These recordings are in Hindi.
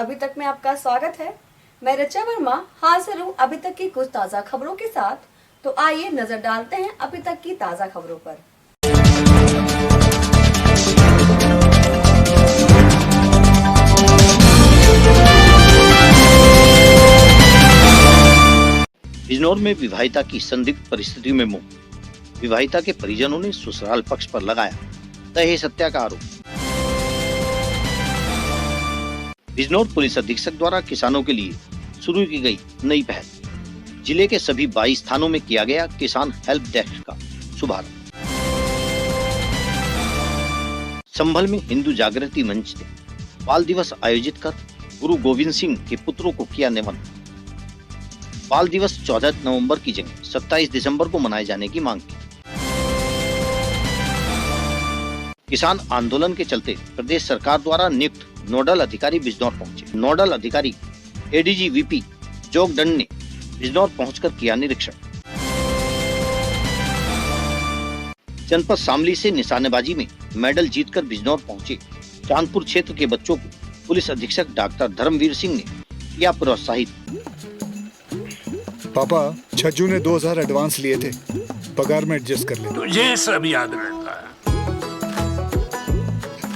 अभी तक में आपका स्वागत है। मैं रचा वर्मा हाजिर हूँ अभी तक की कुछ ताज़ा खबरों के साथ। तो आइए नजर डालते हैं अभी तक की ताज़ा खबरों पर। बिजनौर में विवाहिता की संदिग्ध परिस्थिति में मौत। विवाहिता के परिजनों ने ससुराल पक्ष पर लगाया दहेज हत्या का आरोप। बिजनौर पुलिस अधीक्षक द्वारा किसानों के लिए शुरू की गई नई पहल। जिले के सभी 22 थानों में किया गया किसान हेल्प डेस्क का शुभारंभ। संभल में हिंदू जागृति मंच ने बाल दिवस आयोजित कर गुरु गोविंद सिंह के पुत्रों को किया नमन। बाल दिवस 14 नवंबर की जगह 27 दिसंबर को मनाए जाने की मांग की। किसान आंदोलन के चलते प्रदेश सरकार द्वारा नियुक्त नोडल अधिकारी बिजनौर पहुंचे। नोडल अधिकारी एडीजी वीपी जोगदंड ने बिजनौर पहुंचकर किया निरीक्षण। जनपद शामली से निशानेबाजी में मेडल जीतकर बिजनौर पहुंचे चांदपुर क्षेत्र के बच्चों को पुलिस अधीक्षक डॉक्टर धर्मवीर सिंह ने किया प्रोत्साहित। पापा, छज्जू ने 2000 एडवांस लिए थे, पगार में एडजस्ट कर ले। तुझे सब याद रहता है।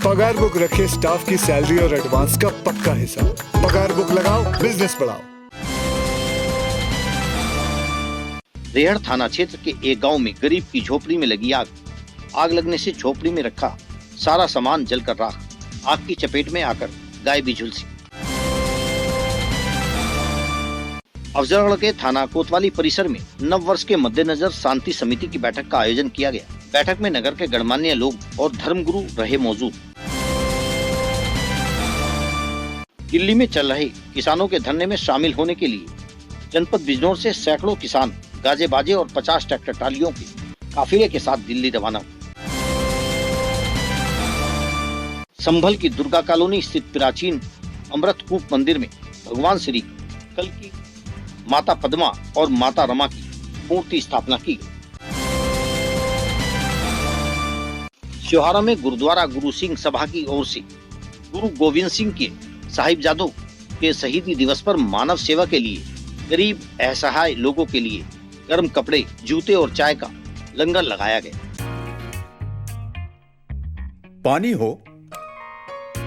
पगार बुक रखे स्टाफ की सैलरी और एडवांस का पक्का हिसाब। पगार बुक लगाओ, बिजनेस बढ़ाओ। रेहड़ थाना क्षेत्र के एक गांव में गरीब की झोपड़ी में लगी आग। आग लगने से झोपड़ी में रखा सारा सामान जलकर राख। आग की चपेट में आकर गाय भी झुलसी। अफजलगढ़ के थाना कोतवाली परिसर में नव वर्ष के मद्देनजर शांति समिति की बैठक का आयोजन किया गया। बैठक में नगर के गणमान्य लोग और धर्मगुरु रहे मौजूद। दिल्ली में चल रहे किसानों के धरने में शामिल होने के लिए जनपद बिजनौर से सैकड़ों किसान गाजे बाजे और 50 ट्रैक्टर ट्रालियों के काफिले के साथ दिल्ली रवाना हुए। संभल की दुर्गा कॉलोनी स्थित प्राचीन अमृतकूप मंदिर में भगवान श्री कल की माता पद्मा और माता रमा की मूर्ति स्थापना की गई। सिहोरा में गुरुद्वारा गुरु सिंह सभा की ओर से गुरु गोविंद सिंह के साहिबजादों के शहीदी दिवस पर मानव सेवा के लिए गरीब असहाय लोगों के लिए गर्म कपड़े, जूते और चाय का लंगर लगाया गया। पानी हो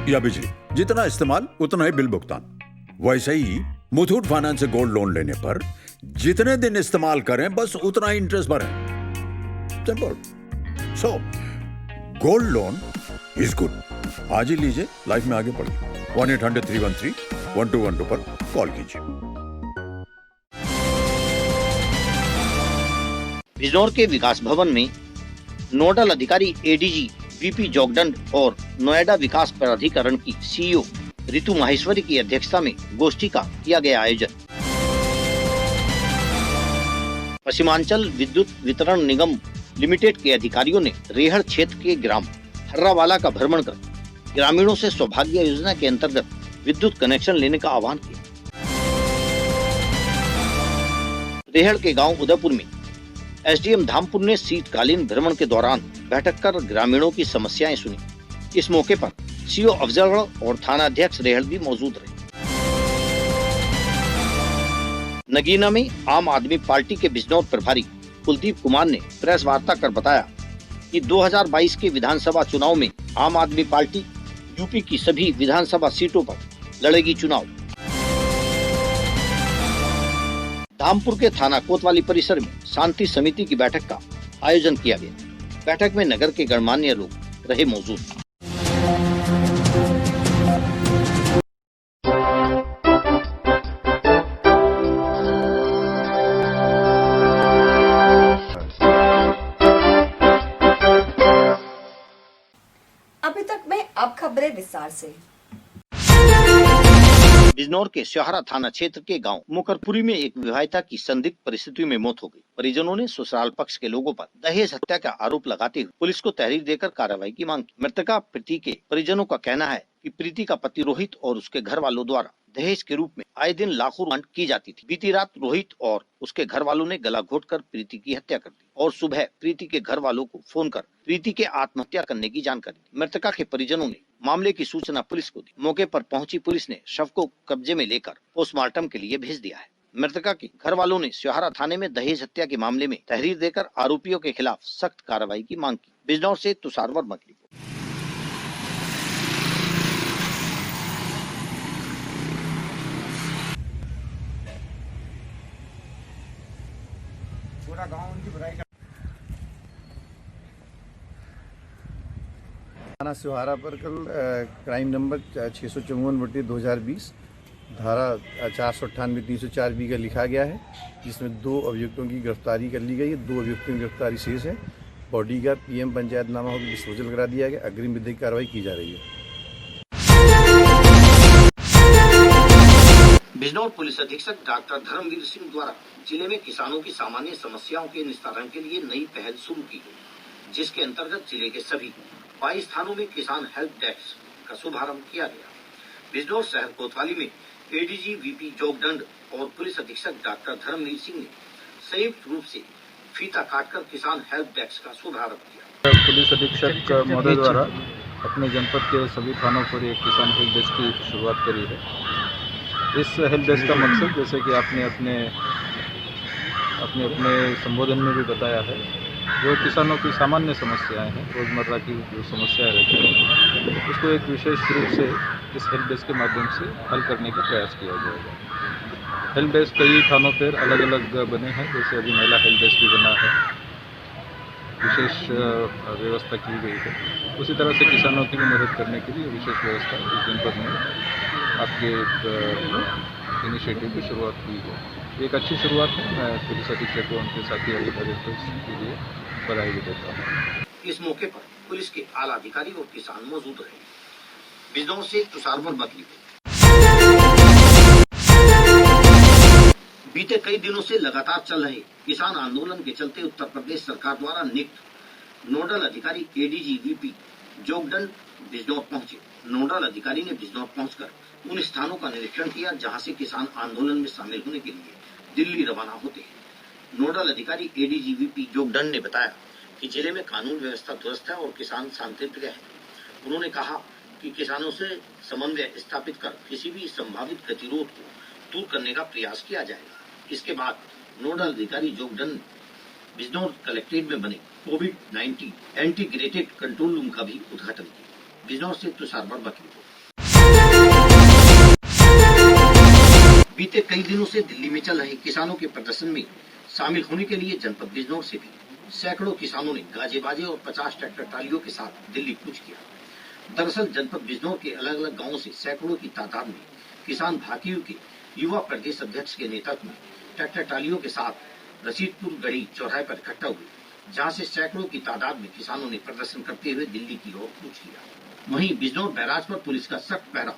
या बिजली, जितना इस्तेमाल उतना ही बिल भुगतान। वैसे ही मुथूट फाइनेंस से गोल्ड लोन लेने पर जितने दिन इस्तेमाल करें बस उतना ही इंटरेस्ट भरें। Simple. So gold loan is good. आज ही लीजिए, लाइफ में आगे बढ़िए। 1-800-313-1212 पर कॉल कीजिए। बिजनौर के विकास भवन में नोडल अधिकारी एडीजी वीपी जोगदंड और नोएडा विकास प्राधिकरण की सीईओ रितु माहेश्वरी की अध्यक्षता में गोष्ठी का किया गया आयोजन। पश्चिमांचल विद्युत वितरण निगम लिमिटेड के अधिकारियों ने रेहड़ क्षेत्र के ग्राम हर्रावाला का भ्रमण कर ग्रामीणों से सौभाग्य योजना के अंतर्गत विद्युत कनेक्शन लेने का आह्वान किया। रेहड़ के गांव उदयपुर में एसडीएम धामपुर ने शीतकालीन भ्रमण के दौरान बैठक कर ग्रामीणों की समस्याएं सुनी। इस मौके पर सीओ अफजलगढ़ और थाना अध्यक्ष रेहड़ भी मौजूद रहे। नगीना में आम आदमी पार्टी के बिजनौर प्रभारी कुलदीप कुमार ने प्रेस वार्ता कर बताया कि 2022 के विधानसभा चुनाव में आम आदमी पार्टी यूपी की सभी विधानसभा सीटों पर लड़ेगी चुनाव। धामपुर के थाना कोतवाली परिसर में शांति समिति की बैठक का आयोजन किया गया। बैठक में नगर के गणमान्य लोग रहे मौजूद। अभी तक में अब खबरें विस्तार से। बिजनौर के सिहोरा थाना क्षेत्र के गांव मुकरपुरी में एक विवाहिता की संदिग्ध परिस्थिति में मौत हो गई। परिजनों ने ससुराल पक्ष के लोगों पर दहेज हत्या का आरोप लगाते हुए पुलिस को तहरीर देकर कार्रवाई की मांग की। मृतका प्रीति के परिजनों का कहना है कि प्रीति का पति रोहित और उसके घर वालों द्वारा दहेज के रूप में आए दिन लाखों मांग की जाती थी। बीती रात रोहित और उसके घर वालों ने गला घोटकर प्रीति की हत्या कर दी और सुबह प्रीति के घर वालों को फोन कर प्रीति के आत्महत्या करने की जानकारी दी। मृतका के परिजनों ने मामले की सूचना पुलिस को दी। मौके पर पहुंची पुलिस ने शव को कब्जे में लेकर पोस्टमार्टम के लिए भेज दिया है। मृतका के घर वालों ने स्योहारा थाने में दहेज हत्या के मामले में तहरीर देकर आरोपियों के खिलाफ सख्त कार्रवाई की मांग की। बिजनौर से तुषार वर्मा की रिपोर्ट। थाना स्योहारा पर कल क्राइम नंबर 654/2020 धारा 498-304B का लिखा गया है, जिसमें 2 अभियुक्तों की गिरफ्तारी कर ली गई है। 2 अभियुक्तों की गिरफ्तारी शेष है। बॉडी का PM पंचायतनामा होकर डिस्पोजल करा दिया गया। अग्रिम विधिक कार्रवाई की जा रही है। बिजनौर पुलिस अधीक्षक डॉक्टर धर्मवीर सिंह द्वारा जिले में किसानों की सामान्य समस्याओं के निस्तारण के लिए नई पहल शुरू की गई, जिसके अंतर्गत जिले के सभी 22 थानों में किसान हेल्प डेस्क का शुभारंभ किया गया। बिजनौर शहर कोतवाली में ADG VP जोगदंड और पुलिस अधीक्षक डॉक्टर धर्मवीर सिंह ने संयुक्त रूप से फीता काटकर किसान हेल्प डेस्क का शुभारंभ किया। पुलिस अधीक्षक महोदय द्वारा अपने जनपद के सभी थानों पर एक किसान हेल्प डेस्क की शुरुआत करी है। इस हेल्प डेस्क का मकसद, जैसे कि आपने अपने संबोधन में भी बताया है, जो किसानों की सामान्य समस्याएं हैं, रोज़मर्रा की जो समस्याएं रहती हैं, उसको एक विशेष रूप से इस हेल्प डेस्क के माध्यम से हल करने का प्रयास किया जाएगा। हेल्प डेस्क कई थानों पर अलग अलग बने हैं, जैसे अभी महिला हेल्प डेस्क भी बना है, विशेष व्यवस्था की गई है। उसी तरह से किसानों की भी मदद करने के लिए विशेष व्यवस्था इस जनपद में आपके इनिशिएटिव की शुरुआत की है। एक अच्छी शुरुआत है। मैं पुलिस अधीक्षक व उनके साथी अधिकारियों के लिए बधाई भी देता हूँ। इस मौके पर पुलिस के आला अधिकारी और किसान मौजूद रहे। बिजनौर से तुषार वर्मा की रिपोर्ट। बीते कई दिनों से लगातार चल रहे किसान आंदोलन के चलते उत्तर प्रदेश सरकार द्वारा नियुक्त नोडल अधिकारी ADG VP जोगदंड बिजनौर पहुंचे। नोडल अधिकारी ने बिजनौर पहुंचकर उन स्थानों का निरीक्षण किया जहां से किसान आंदोलन में शामिल होने के लिए दिल्ली रवाना होते हैं। नोडल अधिकारी ADG VP जोगदंड ने बताया कि जिले में कानून व्यवस्था दुरुस्त है और किसान शांतिप्रिय है। उन्होंने कहा कि किसानों से समन्वय स्थापित कर किसी भी संभावित गतिरोध को दूर करने का प्रयास किया जाएगा। इसके बाद नोडल अधिकारी जोगदंड बिजनौर कलेक्ट्रेट में बने COVID-19 इंटीग्रेटेड कंट्रोल रूम का भी उद्घाटन किया। बिजनौर से तुषार वर्मा की रिपोर्ट। बीते कई दिनों से दिल्ली में चल रहे किसानों के प्रदर्शन में शामिल होने के लिए जनपद बिजनौर से भी सैकड़ों किसानों ने गाजे बाजे और 50 ट्रैक्टर ट्रालियों के साथ दिल्ली कूच किया। दरअसल जनपद बिजनौर के अलग अलग गांवों से सैकड़ों की तादाद में किसान भाकियों के युवा प्रदेश अध्यक्ष के नेतृत्व में ट्रैक्टर ट्रालियों के साथ रशीदपुर गढ़ी चौराहे पर इकट्ठा हुए, जहां से सैकड़ों की तादाद में किसानों ने प्रदर्शन करते हुए दिल्ली की ओर कूच किया। वहीं बिजनौर बैराज पर पुलिस का सख्त पहरा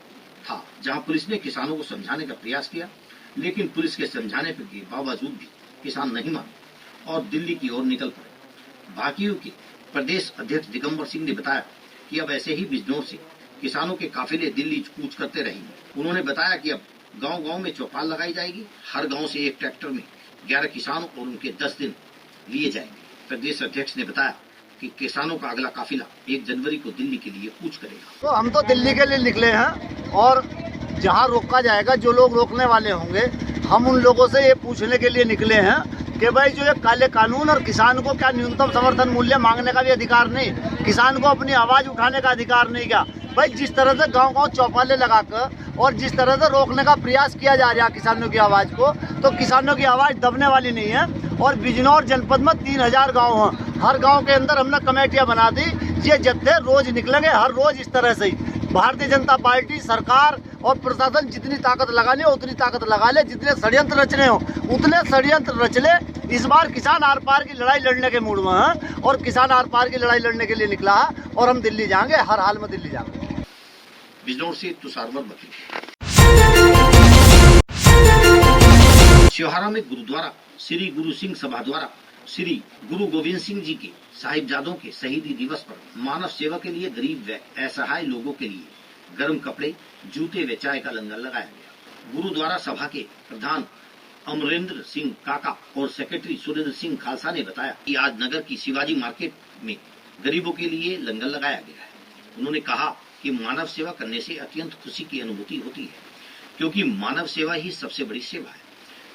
था, जहां पुलिस ने किसानों को समझाने का प्रयास किया, लेकिन पुलिस के समझाने के बावजूद भी किसान नहीं माने और दिल्ली की ओर निकल पड़े। भाकियों के प्रदेश अध्यक्ष दिगंबर सिंह ने बताया कि अब ऐसे ही बिजनौर से किसानों के काफिले दिल्ली कूच करते रहेंगे। उन्होंने बताया कि अब गांव-गांव में चौपाल लगाई जाएगी। हर गांव से एक ट्रैक्टर में 11 किसान और उनके 10 दिन लिए जाएंगे। प्रदेश अध्यक्ष ने बताया कि किसानों का अगला काफिला 1 जनवरी को दिल्ली के लिए कूच करेगा। तो हम तो दिल्ली के लिए निकले हैं और जहां रोका जाएगा, जो लोग रोकने वाले होंगे, हम उन लोगों से ये पूछने के लिए निकले हैं कि भाई जो ये काले कानून और किसान को क्या न्यूनतम समर्थन मूल्य मांगने का भी अधिकार नहीं, किसान को अपनी आवाज उठाने का अधिकार नहीं क्या? भाई जिस तरह से गांव-गांव चौपाले लगाकर और जिस तरह से रोकने का प्रयास किया जा रहा है किसानों की आवाज को, तो किसानों की आवाज दबने वाली नहीं है। और बिजनौर जनपद में 3000 गाँव हैं। हर गाँव के अंदर हमने कमेटियाँ बना दी। ये जत्थे रोज निकलेंगे, हर रोज इस तरह से ही। भारतीय जनता पार्टी, सरकार और प्रशासन जितनी ताकत लगानी हो उतनी ताकत लगा ले, जितने षड्यंत्र रचने हो उतने षड्यंत्र रच ले। इस बार किसान आर पार की लड़ाई लड़ने के मूड में है और किसान आर पार की लड़ाई लड़ने के लिए निकला है और हम दिल्ली जाएंगे, हर हाल में दिल्ली जाएंगे। बिजनौर से तुषार वर्मा। स्योहारा में गुरुद्वारा श्री गुरु सिंह सभा द्वारा श्री गुरु गोविंद सिंह जी के साहिबजादों के शहीदी दिवस पर मानव सेवा के लिए गरीब व असहाय लोगों के लिए गर्म कपड़े, जूते व चाय का लंगर लगाया गया। गुरुद्वारा सभा के प्रधान अमरेंद्र सिंह काका और सेक्रेटरी सुरेंद्र सिंह खालसा ने बताया कि आज नगर की शिवाजी मार्केट में गरीबों के लिए लंगर लगाया गया है। उन्होंने कहा कि मानव सेवा करने से अत्यंत खुशी की अनुभूति होती है, क्योंकि मानव सेवा ही सबसे बड़ी सेवा है।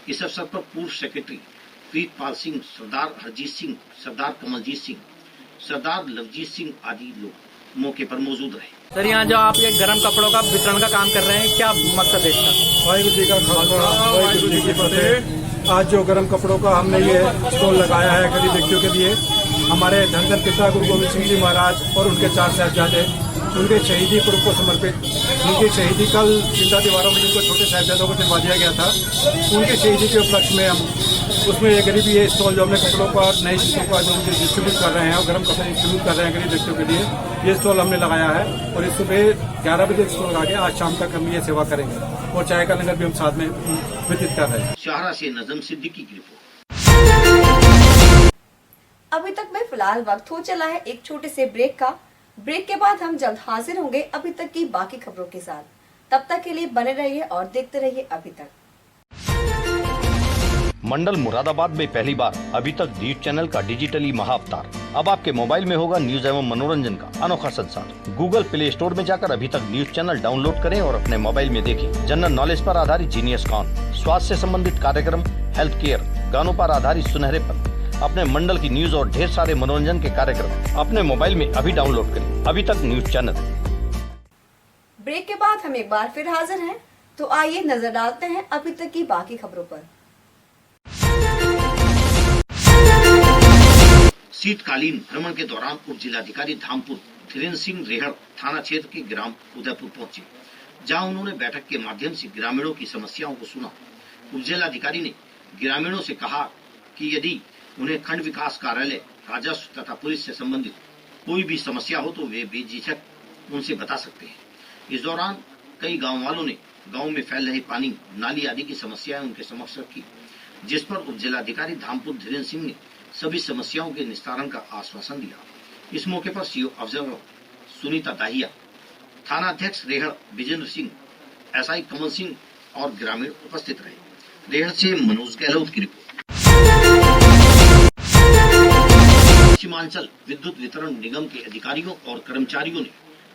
इस अवसर पर पूर्व सेक्रेटरी प्रीतपाल सिंह, सरदार हरजीत सिंह, सरदार कमलजीत सिंह, सरदार लवजीत सिंह आदि लोग मौके पर मौजूद रहे। सर, यहाँ जो आप ये गर्म कपड़ों का वितरण का काम कर रहे हैं, क्या मकसद है इसका? वाहिगुरु जी का खालसा, वाहिगुरु जी की फतेह। आज जो गर्म कपड़ों का हमने ये स्टॉल लगाया है गरीब व्यक्तियों के लिए, हमारे धनधन पिता गुरु गोविंद सिंह जी महाराज और उनके 4 साहिबजादे, उनके शहीदी कुर्ब को समर्पित, उनकी शहीदी कल जिंदा दीवारों में जिनको छोटे साहिबजादों को दिलवा दिया गया था, उनके शहीदी के उपलक्ष्य में हम उसमें ये गरीबी ये स्टॉल जो हमने कपड़ों का नई चीज़ों का जो उनके डिस्ट्रीब्यूट कर रहे हैं और गर्म कपड़े डिस्ट्रीब्यूट कर रहे हैं गरीब व्यक्तियों के लिए, ये स्टॉल हमने लगाया है। और इस सुबह 11 बजे स्टॉल लगा के आज शाम तक हम ये सेवा करेंगे और चाय का लंगर भी हम साथ में वितरित कर रहे हैं। शाहरा से नजम सिद्दीकी की रिपोर्ट। अभी तक में फिलहाल वक्त हो चला है एक छोटे से ब्रेक का। ब्रेक के बाद हम जल्द हाजिर होंगे अभी तक की बाकी खबरों के साथ। तब तक के लिए बने रहिए और देखते रहिए अभी तक। मंडल मुरादाबाद में पहली बार अभी तक न्यूज चैनल का डिजिटली महाअवतार। अब आपके मोबाइल में होगा न्यूज एवं मनोरंजन का अनोखा संसार। गूगल प्ले स्टोर में जाकर अभी तक न्यूज चैनल डाउनलोड करें और अपने मोबाइल में देखें। जनरल नॉलेज पर आधारित जीनियस कॉन, स्वास्थ्य से संबंधित कार्यक्रम, हेल्थ केयर, गानों पर आधारित सुनहरेपन, अपने मंडल की न्यूज और ढेर सारे मनोरंजन के कार्यक्रम अपने मोबाइल में अभी डाउनलोड करें। अभी तक न्यूज चैनल। ब्रेक के बाद हम एक बार फिर हाजिर हैं, तो आइए नजर डालते हैं अभी तक की बाकी खबरों पर। शीतकालीन भ्रमण के दौरान उप जिलाधिकारी धामपुर धीरेन्द्र सिंह रेहड़ थाना क्षेत्र के ग्राम उदयपुर पहुंचे, जहां उन्होंने बैठक के माध्यम से ग्रामीणों की समस्याओं को सुना। उप जिलाधिकारी ने ग्रामीणों से कहा कि यदि उन्हें खंड विकास कार्यालय, राजस्व तथा पुलिस से संबंधित कोई भी समस्या हो तो वे बेझिझक उनसे बता सकते हैं। इस दौरान कई गांव वालों ने गांव में फैल रहे पानी, नाली आदि की समस्याएं उनके समक्ष रखी, जिस पर उप जिलाधिकारी धामपुर धीरेन्द्र सिंह ने सभी समस्याओं के निस्तारण का आश्वासन दिया। इस मौके पर सीओ ऑब्जर्वर सुनीता दाहिया, थाना अध्यक्ष रेहड़ विजेंद्र सिंह, एसआई कमल सिंह और ग्रामीण उपस्थित रहे। रेहड़ से मनोज गहलोत की रिपोर्ट। पश्चिमांचल विद्युत वितरण निगम के अधिकारियों और कर्मचारियों ने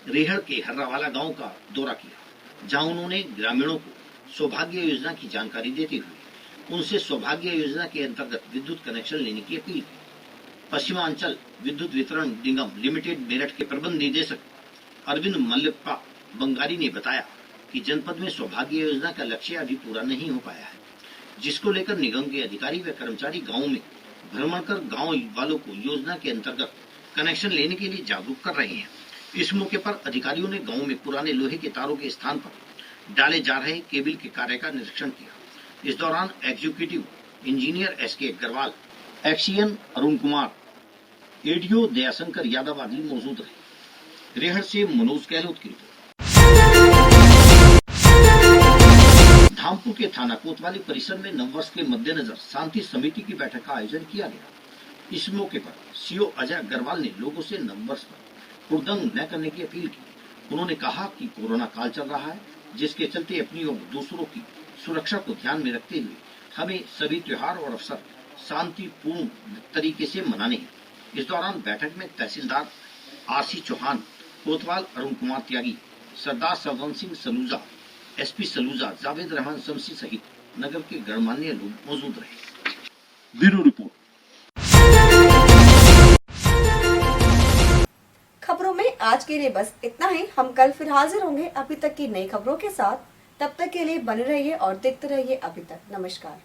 रेहड़ के हर्रावाला गांव का दौरा किया, जहां उन्होंने ग्रामीणों को सौभाग्य योजना की जानकारी देते हुए उनसे सौभाग्य योजना के अंतर्गत विद्युत कनेक्शन लेने की अपील की। पश्चिमांचल विद्युत वितरण निगम लिमिटेड मेरठ के प्रबंध निदेशक अरविंद मल्लिप्पा बंगारी ने बताया कि जनपद में सौभाग्य योजना का लक्ष्य अभी पूरा नहीं हो पाया है, जिसको लेकर निगम के अधिकारी व कर्मचारी गाँव में भ्रमण कर गाँव वालों को योजना के अंतर्गत कनेक्शन लेने के लिए जागरूक कर रहे हैं। इस मौके पर अधिकारियों ने गाँव में पुराने लोहे के तारों के स्थान पर डाले जा रहे केबल के कार्य का निरीक्षण किया। इस दौरान executive engineer SK Agarwal, XEN Arun Kumar, ADO Dayashankar Yadav आदि मौजूद रहे। रेहड़ से मनोज गहलोत की रिपोर्ट। धामपुर के थाना कोतवाली परिसर में नववर्ष के मद्देनजर शांति समिति की बैठक का आयोजन किया गया। इस मौके पर सीओ अजय अग्रवाल ने लोगों से नववर्ष पर हुड़दंग न करने की अपील की। उन्होंने कहा कि कोरोना काल चल रहा है, जिसके चलते अपनी और दूसरों की सुरक्षा को ध्यान में रखते हुए हमें सभी त्योहार और अवसर शांतिपूर्ण तरीके से मनाने हैं। इस दौरान बैठक में तहसीलदार आरसी चौहान, कोतवाल अरुण कुमार त्यागी, सरदार सरवन सिंह सलूजा, एसपी सलूजा, जावेद रहमान शमसी सहित नगर के गणमान्य लोग मौजूद रहे। Bureau report. खबरों में आज के लिए बस इतना ही। हम कल फिर हाजिर होंगे अभी तक की नई खबरों के साथ। तब तक के लिए बने रहिए और देखते रहिए अभी तक। नमस्कार।